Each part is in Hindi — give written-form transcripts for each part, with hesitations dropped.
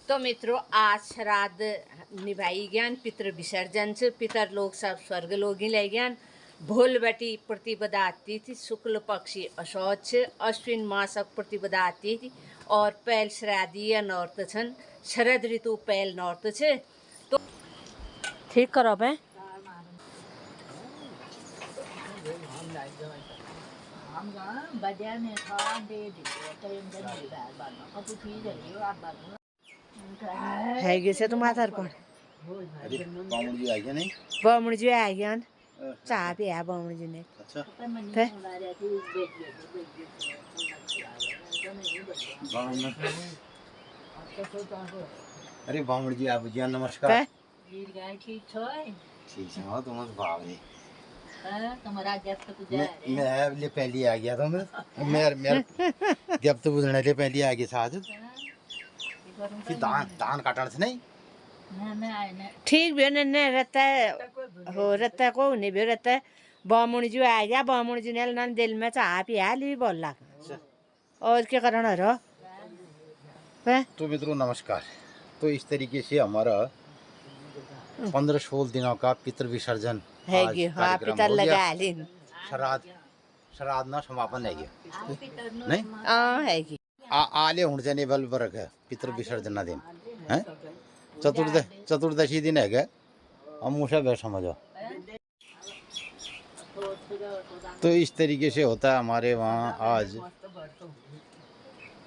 तो मित्रों आज श्राद्ध निभाई ज्ञान पितृ विसर्जन से पितर लोग सब स्वर्ग लोग ही ले ज्ञान भोल बटी प्रतिपदा तिथि शुक्ल पक्षी अशौच अश्विन मासक प्रतिपदा तिथि और पैल श्राद्धीय नौर्त छन शरद ऋतु पैल नौर्त छे। तो ठीक करो बे है गे तुम आधार पर बामुड़ जी आ गया नहीं बामुड़ जी आ गया चाह पे है बामुड़ जी ने अच्छा अरे बामुड़ जी आप जी नमस्कार ठीक है हाँ तुम भाव है मैं ले पहले आ गया था मैं जब तो बुझने ले पहले आ गया साथ फिर धान काटने से नहीं ठीक भी ने रहता है हो रहता है को नहीं भी रहता है बामुड़ जी आ गया बामुड़ जी ने ना दिल में चाह पिया ली बोल रहा और क्या करना है। तो मित्रों नमस्कार। तो इस तरीके से हमारा 15-16 दिनों का पितृ विसर्जन है हाँ पितर लगा श्राद्ध ना समापन है नहीं है आले हुण जाने बल वर्ग है पितृ विसर्जन दिन है चतुर्दशी दिन है अमूषा वे समझो। तो इस तरीके से होता है हमारे वहाँ आज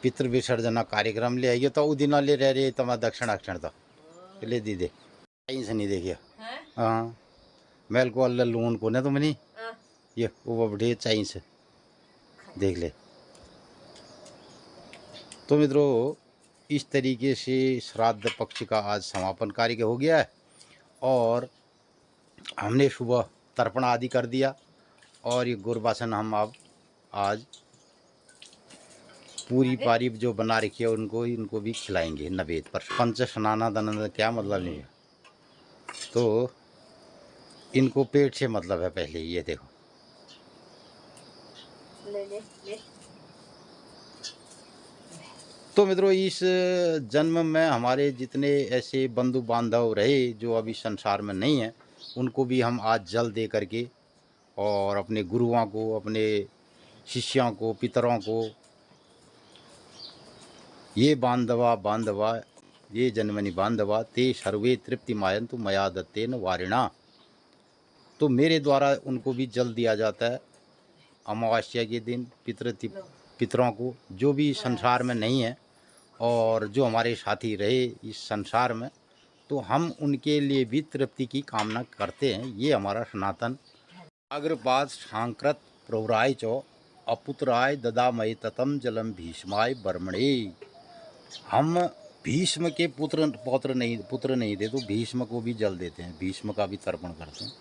पितृ विसर्जन कार्यक्रम ले आइए तो वो दिन ले रह रहे तो मैं दक्षिण अक्षण तो ले दी दे से नहीं देखिए हाँ मैल को अल्लाह लून को ना तुम नहीं ये वो बढ़े चाहिए से देख ले। तो मित्रों इस तरीके से श्राद्ध पक्ष का आज समापन कार्य हो गया है और हमने सुबह तर्पण आदि कर दिया और ये गुरबासन हम अब आज पूरी पारी जो बना रखी है इनको भी खिलाएंगे नवेद पर। पंच स्नाना दनन क्या मतलब नहीं है तो इनको पेट से मतलब है पहले ये देखो ले। तो मित्रों इस जन्म में हमारे जितने ऐसे बंधु बांधव रहे जो अभी संसार में नहीं हैं उनको भी हम आज जल दे करके और अपने गुरुओं को अपने शिष्यों को पितरों को ये बांधवा ये जन्मनि बांधवा ते सर्वे तृप्ति मायंतु मया दत्तेन वारिणा। तो मेरे द्वारा उनको भी जल दिया जाता है अमावस्या के दिन पितरों को जो भी संसार में नहीं है और जो हमारे साथी रहे इस संसार में तो हम उनके लिए भी तृप्ति की कामना करते हैं। ये हमारा सनातन अग्रपाद सांकृत प्रवराय चो अपुत्राय ददामय ततम जलम भीष्माय बर्मणे। हम भीष्म के पुत्र नहीं दे तो भीष्म को भी जल देते हैं भीष्म का भी तर्पण करते हैं।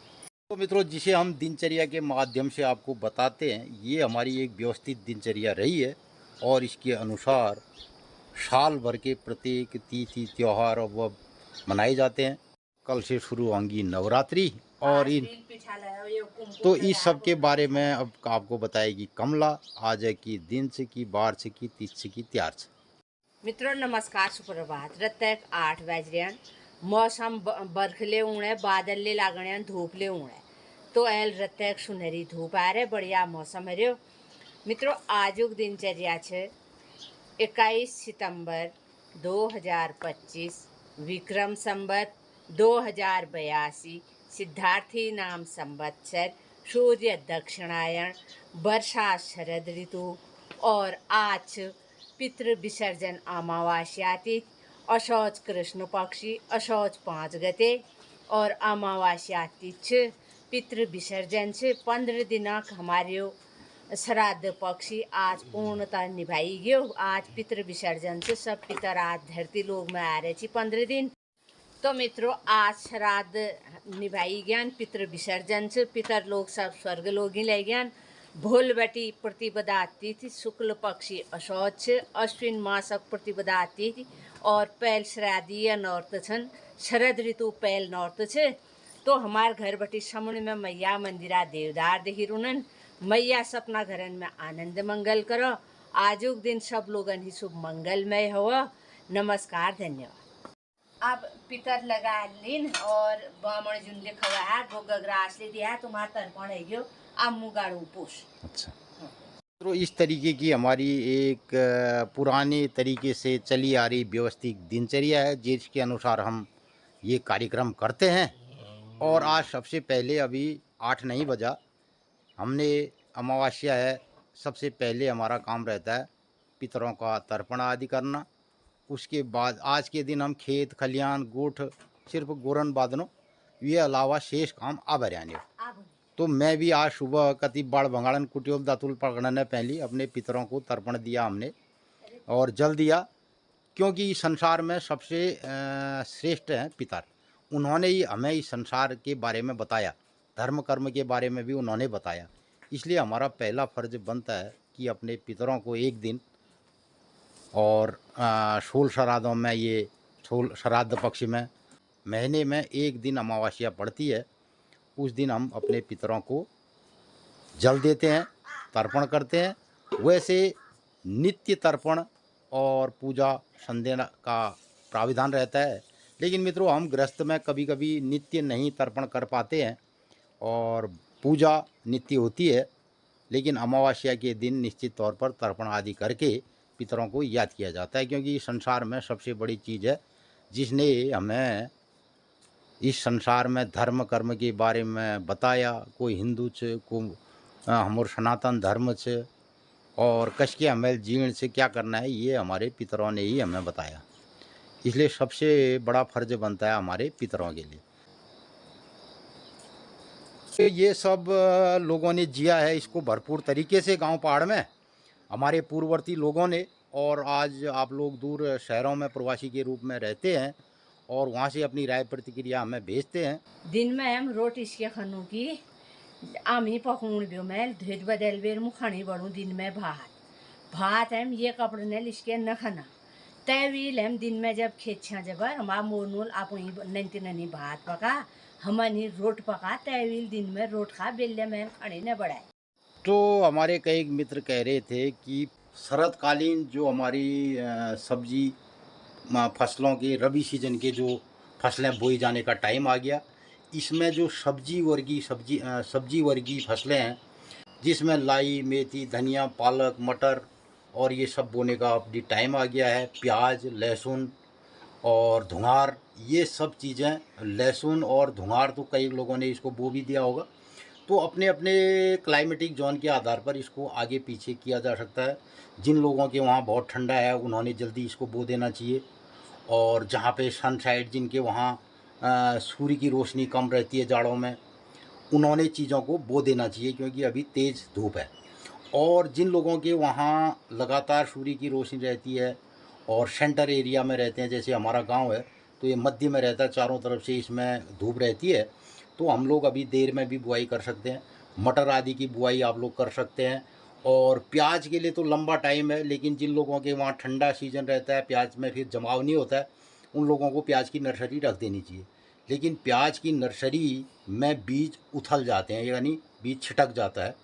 तो मित्रों जिसे हम दिनचर्या के माध्यम से आपको बताते हैं ये हमारी एक व्यवस्थित दिनचर्या रही है और इसके अनुसार साल भर के प्रत्येक तिथि त्यौहार वो मनाए जाते हैं। कल से शुरू होंगी नवरात्रि और इन तो इस सब के बारे में अब आपको बताएगी कमला आज की दिन से की बार से की तीस से की त्यार से। मित्रों नमस्कार सुप्रभात रत्तक 8 बज रहे मौसम बरखले उड़े बादल ले लागणे धूप ले उड़े तो एल रत्तक सुनहरी धूप आ रहे बढ़िया मौसम है रो। मित्रों आजुक दिनचर्या छे 21 सितंबर 2025 विक्रम संवत 2082 सिद्धार्थी नाम संवत्सर सूर्य दक्षिणायन वर्षा शरद ऋतु और आज पितृ विसर्जन अमावास्या तिथि अशौच कृष्ण पक्षी अशौच 5 गते और अमावास्या तिथि पितृ विसर्जन से 15 दिनांक हमारे श्राद्ध पक्षी आज पूर्णतः निभाई गयो। आज पितृ विसर्जन से सब पितर आज धरती लोग में आ रहे 15 दिन। तो मित्रों आज श्राद्ध निभाई ज्ञान पितृ विसर्जन से पितर लोग सब स्वर्ग लोग ही ले ज्ञान भोल बटी प्रतिपदा तिथि शुक्ल पक्षी अशौच अश्विन मासक प्रतिपदा तिथि और पैल श्राद्धीय नौर्त छन शरद ऋतु पैल नौर्त छे। तो हमार घर बटी समुन में मैया मंदिरा देवदार देही रुनन मैया सपना घरन में आनंद मंगल करो। आजुक दिन सब लोगन ही शुभ मंगलमय हो। नमस्कार धन्यवाद। अब पितर लगा लीन और बामण जुन लिखा हुआ है वो गगरास ले दिया है तुम्हारा तर्पण है गयो अब मुगाड़ू पूछ। अच्छा, तो इस तरीके की हमारी एक पुराने तरीके से चली आ रही व्यवस्थित दिनचर्या है जिसके अनुसार हम ये कार्यक्रम करते हैं। और आज सबसे पहले अभी 8 नहीं बजा, हमने अमावस्या है, सबसे पहले हमारा काम रहता है पितरों का तर्पण आदि करना। उसके बाद आज के दिन हम खेत खलियान गोठ सिर्फ गोरन बादनो ये अलावा शेष काम अब हरियाणा। तो मैं भी आज सुबह कति बाड़ भंगाड़न कुटियोब दातुल पकड़ने पहली अपने पितरों को तर्पण दिया हमने और जल दिया, क्योंकि इस संसार में सबसे श्रेष्ठ हैं पितर। उन्होंने ही हमें इस संसार के बारे में बताया, धर्म कर्म के बारे में भी उन्होंने बताया। इसलिए हमारा पहला फर्ज बनता है कि अपने पितरों को एक दिन, और 16 श्राद्धों में ये 16 श्राद्ध पक्ष में महीने में एक दिन अमावस्या पड़ती है, उस दिन हम अपने पितरों को जल देते हैं, तर्पण करते हैं। वैसे नित्य तर्पण और पूजा संध्या का प्राविधान रहता है, लेकिन मित्रों हम गृहस्थ में कभी कभी नित्य नहीं तर्पण कर पाते हैं और पूजा नित्य होती है, लेकिन अमावस्या के दिन निश्चित तौर पर तर्पण आदि करके पितरों को याद किया जाता है, क्योंकि संसार में सबसे बड़ी चीज़ है जिसने हमें इस संसार में धर्म कर्म के बारे में बताया। कोई हिंदू छे, को हमारे सनातन धर्म छे, और कश के हमें जीवन से क्या करना है ये हमारे पितरों ने ही हमें बताया। इसलिए सबसे बड़ा फर्ज बनता है हमारे पितरों के लिए। तो ये सब लोगों ने जिया है इसको भरपूर तरीके से गांव पहाड़ में हमारे पूर्ववर्ती लोगों ने, और आज आप लोग दूर शहरों में प्रवासी के रूप में रहते हैं और वहाँ से अपनी राय प्रतिक्रिया हमें भेजते हैं। दिन में हम रोटी इसके खनू की आमी पकूण भी मैं धुज बदल बेर मुखानी बढ़ू दिन में भात हम ये कपड़े ने लिसके न खाना तैवील हम दिन में जब खेत छा जब हमारा मोनूल आप नंती ननी भात पका हमनी रोट पका तैवील दिन में रोट खा बेल्ले में खाने न बढ़ाए। तो हमारे कई मित्र कह रहे थे कि शरतकालीन जो हमारी सब्जी फसलों के रबी सीजन के जो फसलें बोई जाने का टाइम आ गया, इसमें जो सब्जी वर्गीय फसलें हैं जिसमें लाई मेथी धनिया पालक मटर और ये सब बोने का अभी टाइम आ गया है। प्याज लहसुन और धुंगार ये सब चीज़ें, लहसुन और धुंगार तो कई लोगों ने इसको बो भी दिया होगा, तो अपने अपने क्लाइमेटिक जोन के आधार पर इसको आगे पीछे किया जा सकता है। जिन लोगों के वहाँ बहुत ठंडा है उन्होंने जल्दी इसको बो देना चाहिए, और जहाँ पे सनसाइड जिनके वहाँ सूर्य की रोशनी कम रहती है जाड़ों में उन्होंने चीज़ों को बो देना चाहिए, क्योंकि अभी तेज़ धूप है। और जिन लोगों के वहाँ लगातार सूर्य की रोशनी रहती है और सेंटर एरिया में रहते हैं, जैसे हमारा गांव है तो ये मध्य में रहता है, चारों तरफ से इसमें धूप रहती है, तो हम लोग अभी देर में भी बुआई कर सकते हैं। मटर आदि की बुआई आप लोग कर सकते हैं। और प्याज के लिए तो लंबा टाइम है, लेकिन जिन लोगों के वहाँ ठंडा सीजन रहता है प्याज में फिर जमाव नहीं होता है, उन लोगों को प्याज की नर्सरी रख देनी चाहिए। लेकिन प्याज की नर्सरी में बीज उथल जाते हैं, यानी बीज छिटक जाता है,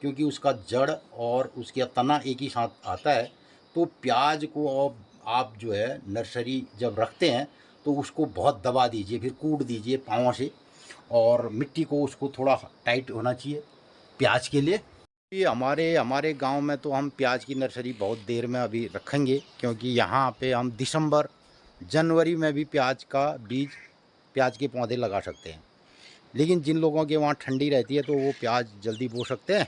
क्योंकि उसका जड़ और उसका तना एक ही साथ आता है। तो प्याज को आप जो है नर्सरी जब रखते हैं तो उसको बहुत दबा दीजिए, फिर कूट दीजिए पाँव से, और मिट्टी को उसको थोड़ा टाइट होना चाहिए प्याज के लिए। ये हमारे गांव में तो हम प्याज की नर्सरी बहुत देर में अभी रखेंगे, क्योंकि यहाँ पे हम दिसंबर जनवरी में भी प्याज के पौधे लगा सकते हैं। लेकिन जिन लोगों के वहाँ ठंडी रहती है तो वो प्याज जल्दी बो सकते हैं।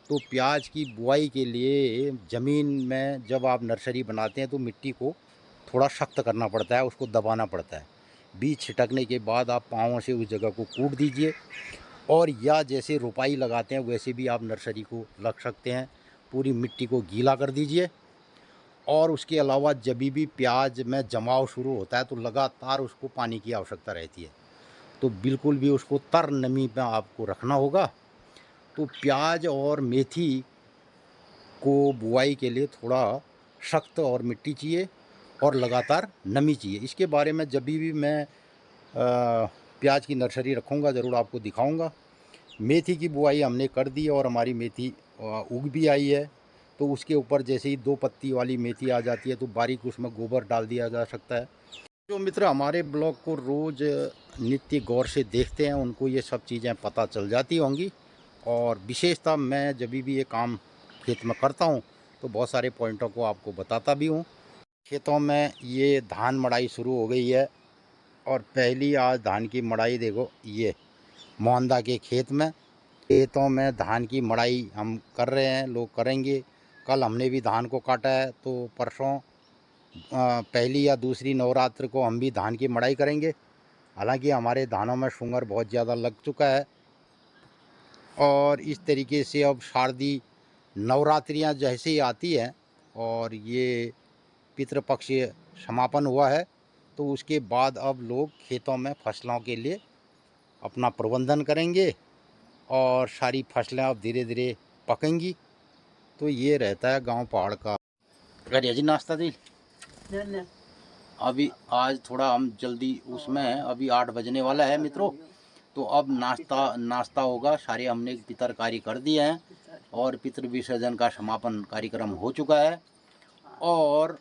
तो प्याज की बुआई के लिए ज़मीन में जब आप नर्सरी बनाते हैं तो मिट्टी को थोड़ा सख्त करना पड़ता है, उसको दबाना पड़ता है। बीज छिटकने के बाद आप पाँवों से उस जगह को कूट दीजिए, और या जैसे रोपाई लगाते हैं वैसे भी आप नर्सरी को लग सकते हैं। पूरी मिट्टी को गीला कर दीजिए, और उसके अलावा जब भी प्याज में जमाव शुरू होता है तो लगातार उसको पानी की आवश्यकता रहती है, तो बिल्कुल भी उसको तर नमी में आपको रखना होगा। तो प्याज और मेथी को बुआई के लिए थोड़ा सख्त और मिट्टी चाहिए और लगातार नमी चाहिए। इसके बारे में जब भी मैं प्याज की नर्सरी रखूँगा ज़रूर आपको दिखाऊँगा। मेथी की बुआई हमने कर दी और हमारी मेथी उग भी आई है। तो उसके ऊपर जैसे ही 2 पत्ती वाली मेथी आ जाती है तो बारीक उसमें गोबर डाल दिया जा सकता है। जो मित्र हमारे ब्लॉग को रोज़ नित्य गौर से देखते हैं उनको ये सब चीज़ें पता चल जाती होंगी। और विशेषतः मैं जब भी ये काम खेत में करता हूँ तो बहुत सारे पॉइंटों को आपको बताता भी हूँ। खेतों में ये धान मड़ाई शुरू हो गई है और पहली आज धान की मड़ाई देखो, ये मोहंदा के खेत में, खेतों में धान की मड़ाई हम कर रहे हैं, लोग करेंगे। कल हमने भी धान को काटा है तो परसों पहली या दूसरी नवरात्र को हम भी धान की मड़ाई करेंगे। हालांकि हमारे धानों में शुंगर बहुत ज़्यादा लग चुका है और इस तरीके से अब शारदीय नवरात्रियां जैसे ही आती हैं और ये पितृपक्ष समापन हुआ है तो उसके बाद अब लोग खेतों में फसलों के लिए अपना प्रबंधन करेंगे और सारी फसलें अब धीरे धीरे पकेंगी। तो ये रहता है गांव पहाड़ का। अरे जी नाश्ता दी अभी आज थोड़ा हम जल्दी उसमें हैं, अभी 8 बजने वाला है मित्रों। तो अब नाश्ता होगा। सारे हमने पितर कार्य कर दिए हैं और पितृ विसर्जन का समापन कार्यक्रम हो चुका है। और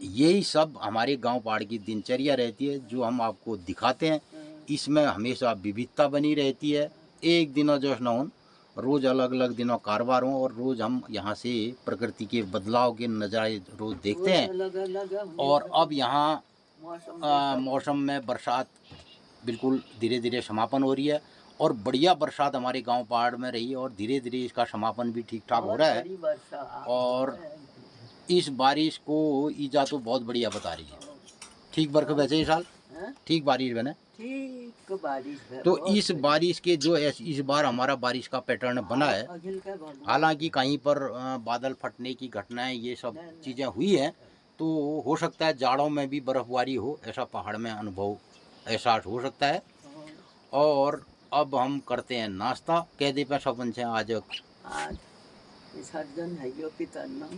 यही सब हमारे गांव पहाड़ की दिनचर्या रहती है जो हम आपको दिखाते हैं। इसमें हमेशा विविधता बनी रहती है। एक दिनों जो न हो, रोज़ अलग अलग दिनों कारोबार हों और रोज़ हम यहाँ से प्रकृति के बदलाव के नज़ारे रोज़ देखते हैं। और अब यहाँ मौसम में बरसात बिल्कुल धीरे धीरे समापन हो रही है और बढ़िया बरसात हमारे गांव पहाड़ में रही है और धीरे धीरे इसका समापन भी ठीक ठाक हो रहा है। और इस बारिश को ईजा तो बहुत बढ़िया बता रही है। ठीक बरख वैसे इस साल ठीक बारिश बने, ठीक बारिश। तो इस बारिश के जो इस बार हमारा बारिश का पैटर्न बना है, हालांकि कहीं पर बादल फटने की घटनाएं ये सब चीज़ें हुई हैं तो हो सकता है जाड़ों में भी बर्फबारी हो, ऐसा पहाड़ में अनुभव एहसास हो सकता है। और अब हम करते हैं नाश्ता। कह दे पे सपन से आज विसर्जन है यो पितरना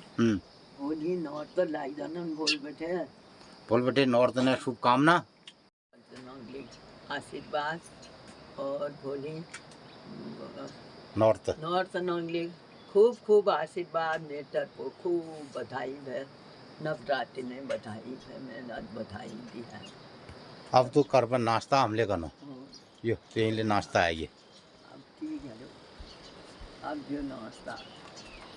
होली नॉर्थ लाई जनन बोल बैठे नॉर्थ ने शुभकामना आशीर्वाद और भोली नॉर्थ नॉर्थ खूब खूब आशीर्वाद नेतर को खूब बधाई है। नवरात्रि ने बधाई है, मैं बधाई दी है। अब तो कर पर नाश्ता हमले करना यो तेरे लिए नाश्ता है ये। अब ठीक है, अब जो नाश्ता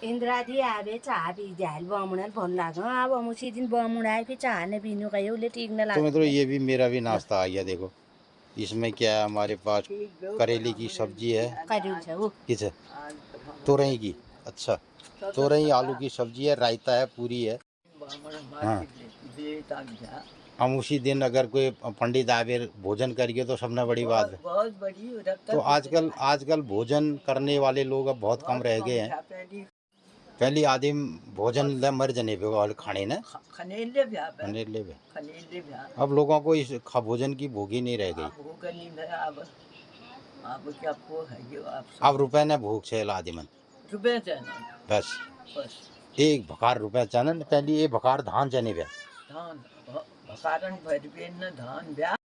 इंदिरा दी आवे चाह पी जाल बमुणल भल लाग। अब हम उसी दिन बमुण आए फिर चाह ने पीनू कहे उले ठीक न लाग। तो मित्रों ये भी मेरा भी नाश्ता आ गया। देखो इसमें क्या है, हमारे पास करेले की सब्जी है, किस है तोरई की, अच्छा तोरई आलू की सब्जी है, रायता है, पूरी है। हाँ हम उसी दिन अगर कोई पंडित आवे भोजन करिए तो सबने बड़ी बात है। बहुत बड़ी। तो आजकल भोजन करने वाले लोग अब बहुत कम रह गए हैं। पहले आदिम भोजन ले मर जने पे खाने ने खनेले भी। अब लोगों को इस भोजन की भूख ही नहीं रह गई। अब क्या है अब रुपए ने भूख छे आदिमन रुपए बस एक भकार रुपए चनन पहले ये भकार धान चने पे धान भकारन भरबे न धान ब्या।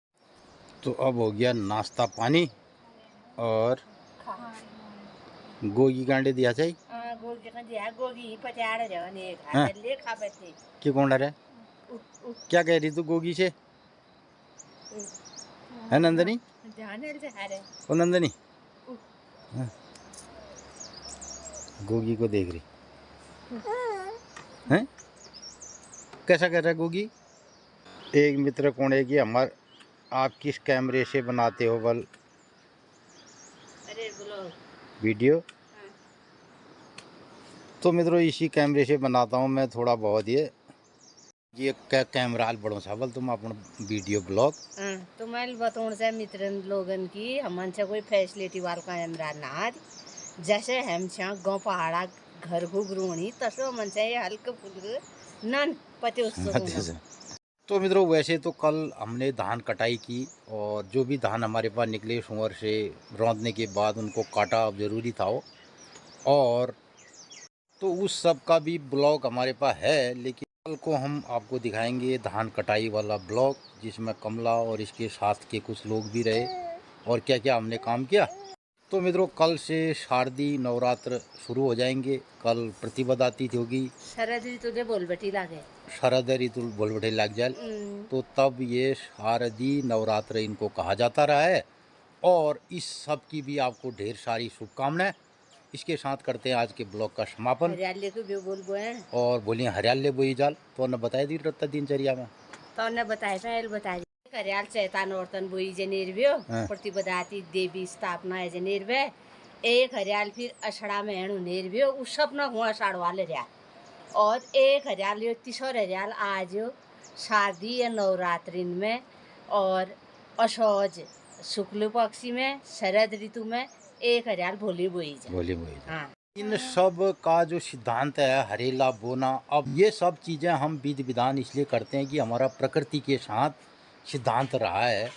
तो अब हो गया नाश्ता पानी और गोगी कांडे दिया चाहिए क्यों कौन रे क्या कह रही तू गोगी से है नंदनी ओ नंदनी गोगी को देख रही हैं कैसा कर रहा है गोगी। एक मित्र कौन है कि हमार आप किस कैमरे से बनाते हो बल वीडियो। तो मित्रों इसी कैमरे से बनाता हूँ मैं थोड़ा बहुत। ये कैमरा बड़ो सा बल तुम अपन वीडियो ब्लॉग तो मैं बताऊँ से मित्र लोगन की हमन से कोई फैसिलिटी वाला कैमरा ना जैसे हम गाँव पहाड़ा घर को गृहणी तसो मन से हल्के फुल्के नन पते तो मित्रों वैसे तो कल हमने धान कटाई की और जो भी धान हमारे पास निकले सुअर से रौंदने के बाद उनको काटा अब ज़रूरी था वो। और तो उस सब का भी ब्लॉग हमारे पास है, लेकिन कल को हम आपको दिखाएंगे धान कटाई वाला ब्लॉग जिसमें कमला और इसके साथ के कुछ लोग भी रहे और क्या क्या हमने काम किया। तो मित्रों कल से शारदीय नवरात्र शुरू हो जाएंगे। कल प्रतिपदा तिथि होगी, शरद ऋतु जे बोल बेटी लागे। शरद ऋतु बोलबटे लग जाए, तो तब ये शारदीय नवरात्र इनको कहा जाता रहा है। और इस सब की भी आपको ढेर सारी शुभकामनाएं। इसके साथ करते हैं आज के ब्लॉग का समापन। हरियाली को भी बोल बोए और बोलिए हरियाले बोई जाल तो न बताई दी रत्ता दिनचर्या में तो ने बताए पहल बताए हरियाल चैतान औरतन बोई जे निर्व्यो हाँ। प्रतिपदाती देवी स्थापना है जे निर्वे एक हरियाल फिर अषाढ़ा में हेणु निर्व्यो उस सब न हुआ अषाढ़ वाले रहा और एक हरियाल यो तीसर हरियाल आज शारदीय नवरात्रि में और असौज शुक्ल पक्षी में शरद ऋतु में एक हरियाल भोली बोई जा। बोली बोई जाल। हाँ इन सब का जो सिद्धांत है हरेला बोना, अब ये सब चीज़ें हम विधि विधान इसलिए करते हैं कि हमारा प्रकृति के साथ सिद्धांत रहा है।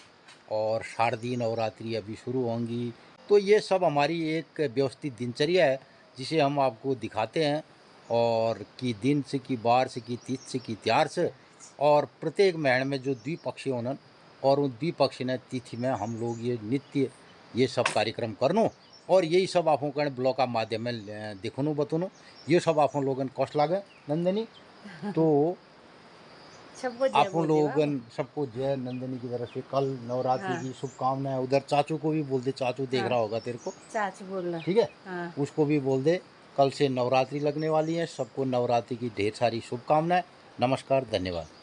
और शारदीय नवरात्रि अभी शुरू होंगी, तो ये सब हमारी एक व्यवस्थित दिनचर्या है जिसे हम आपको दिखाते हैं। और कि दिन से कि बार से कि तिथि से कि त्योहार से, और प्रत्येक महीने में जो द्विपक्षीय होना और उन द्विपक्षीय तिथि में हम लोग ये नित्य ये सब कार्यक्रम करनो। और यही सब आप ब्लॉग का माध्यम में देखनो बतनो, ये सब आप लोगन कष्ट लागे नंदनी। तो सबको जय आप बोल दे लोगन सबको जय नंदनी की तरफ से कल नवरात्रि की शुभकामनाएं। उधर चाचू को भी बोल दे, चाचू देख रहा होगा तेरे को, चाची बोलना ठीक है, हाँ उसको भी बोल दे कल से नवरात्रि लगने वाली है। सबको नवरात्रि की ढेर सारी शुभकामनाएं। नमस्कार, धन्यवाद।